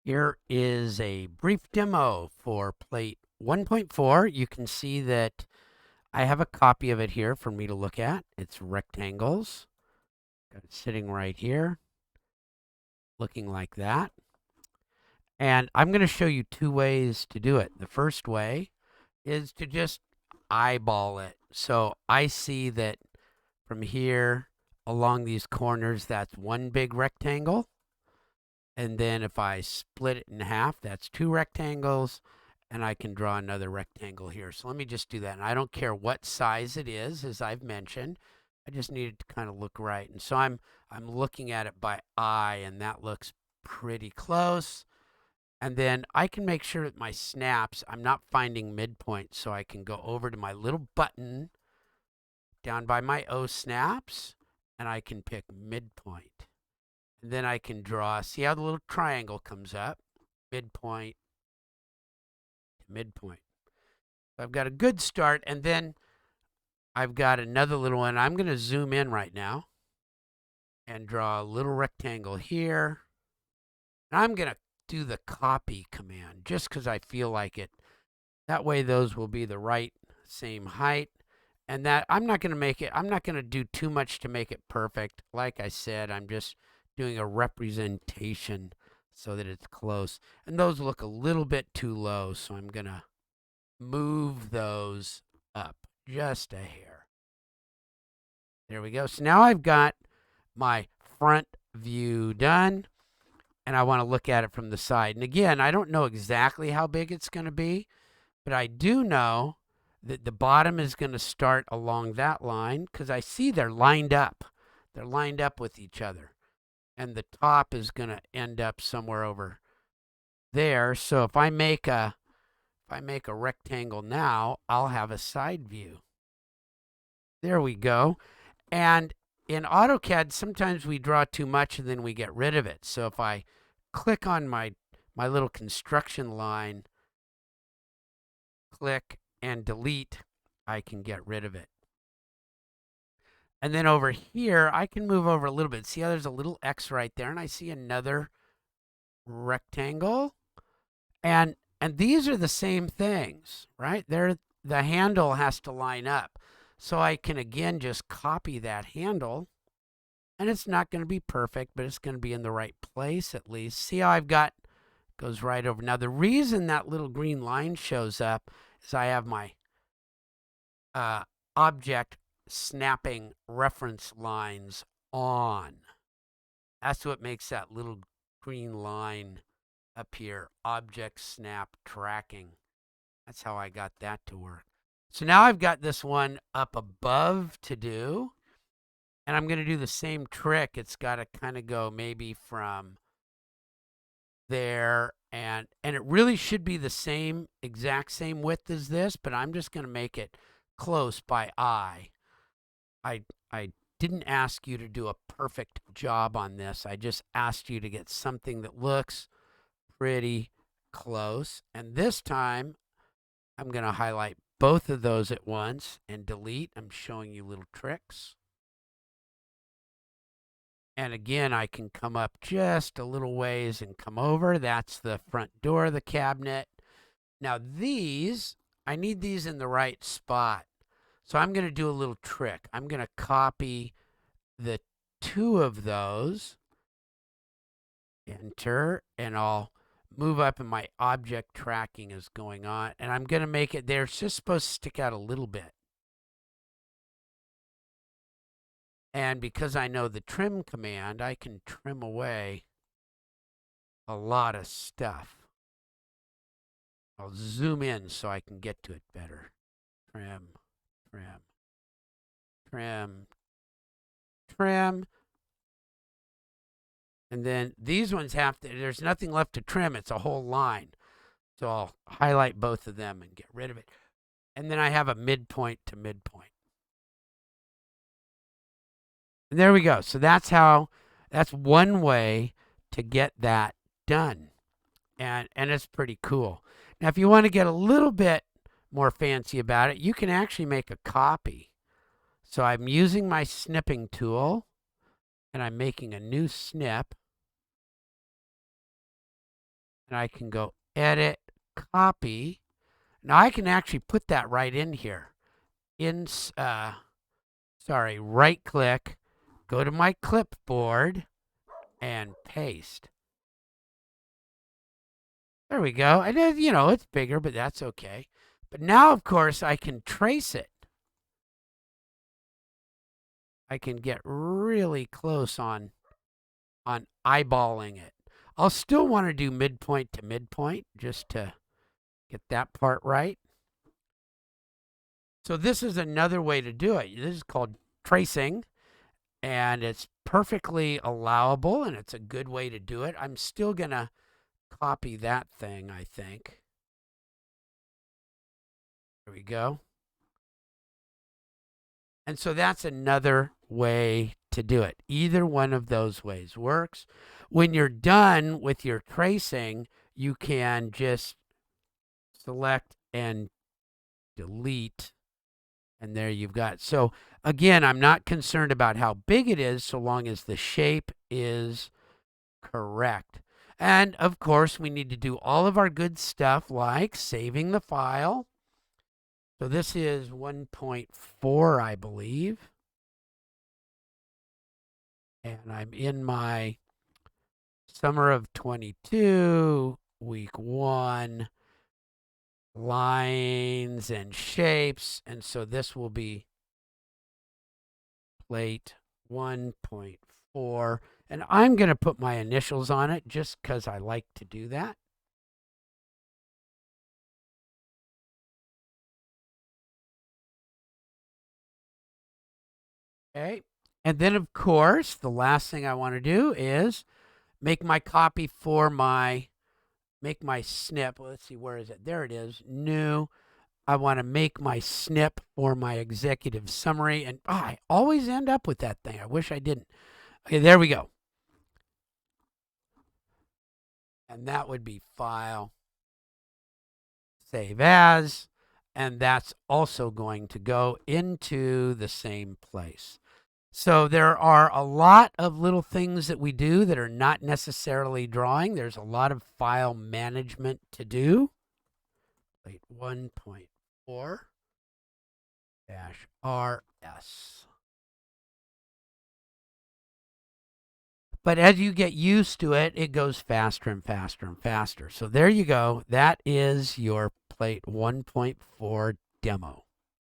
Here is a brief demo for plate 1.4. You can see that I have a copy of it here for me to look at. It's rectangles. Got it sitting right here, looking like that. And I'm going to show you two ways to do it. The first way is to just eyeball it. So I see that from here along these corners, that's one big rectangle. And then if I split it in half, that's two rectangles, and I can draw another rectangle here. So let me just do that. And I don't care what size it is, as I've mentioned. I just need it to kind of look right. And so I'm looking at it by eye, and that looks pretty close. And then I can make sure that my snaps, I'm not finding midpoint, so I can go over to my little button down by my O snaps, and I can pick midpoint. And then I can draw, see how the little triangle comes up? Midpoint to midpoint. So I've got a good start, and then I've got another little one. I'm going to zoom in right now and draw a little rectangle here. And I'm going to do the copy command just because I feel like it. That way those will be the right same height. And that I'm not going to do too much to make it perfect. Like I said, I'm just doing a representation so that it's close. And those look a little bit too low, so I'm going to move those up just a hair. There we go. So now I've got my front view done, and I want to look at it from the side. And again, I don't know exactly how big it's going to be, but I do know that the bottom is going to start along that line because I see they're lined up. They're lined up with each other. And the top is going to end up somewhere over there. So if I make a rectangle now, I'll have a side view. There we go. And in AutoCAD, sometimes we draw too much and then we get rid of it. So if I click on my little construction line, click and delete, I can get rid of it. And then over here, I can move over a little bit. See how there's a little X right there, and I see another rectangle. And these are the same things, right? The handle has to line up. So I can again just copy that handle, and it's not going to be perfect, but it's going to be in the right place at least. See how I've got goes right over. Now the reason that little green line shows up is I have my object snapping reference lines on. That's what makes that little green line up here, object snap tracking. That's how I got that to work. So now I've got this one up above to do, and I'm going to do the same trick. It's got to kind of go maybe from there, and it really should be the same, exact same width as this, but I'm just going to make it close by eye. I didn't ask you to do a perfect job on this. I just asked you to get something that looks pretty close. And this time, I'm going to highlight both of those at once and delete. I'm showing you little tricks. And again, I can come up just a little ways and come over. That's the front door of the cabinet. Now these, I need these in the right spot. So I'm going to do a little trick. I'm going to copy the two of those, enter, and I'll move up and my object tracking is going on. And I'm going to make it, they're just supposed to stick out a little bit. And because I know the trim command, I can trim away a lot of stuff. I'll zoom in so I can get to it better. Trim, trim, trim, trim. And then these ones there's nothing left to trim. It's a whole line. So I'll highlight both of them and get rid of it. And then I have a midpoint to midpoint. And there we go. So that's one way to get that done. And it's pretty cool. Now, if you want to get a little bit more fancy about it, you can actually make a copy. So I'm using my snipping tool, and I'm making a new snip. and I can go edit, copy. Now I can actually put that right in here. Right click, go to my clipboard, and paste. There we go. And it's bigger, but that's okay. But now, of course, I can trace it. I can get really close on eyeballing it. I'll still want to do midpoint to midpoint just to get that part right. So this is another way to do it. This is called tracing, and it's perfectly allowable, and it's a good way to do it. I'm still going to copy that thing, I think. There we go. And so that's another way to do it. Either one of those ways works. When you're done with your tracing, you can just select and delete. And there you've got. So again, I'm not concerned about how big it is so long as the shape is correct. And of course, we need to do all of our good stuff like saving the file. So this is 1.4, I believe. And I'm in my summer of 22, week 1, lines and shapes. And so this will be plate 1.4. And I'm going to put my initials on it just because I like to do that. Okay. And then, of course, the last thing I want to do is make my copy for make my snip. Let's see, where is it? There it is. New. I want to make my snip for my executive summary. And I always end up with that thing. I wish I didn't. Okay, there we go. And that would be File, Save As. And that's also going to go into the same place. So there are a lot of little things that we do that are not necessarily drawing. There's a lot of file management to do. Plate 1.4-RS. But as you get used to it, it goes faster and faster and faster. So there you go. That is your Plate 1.4 demo.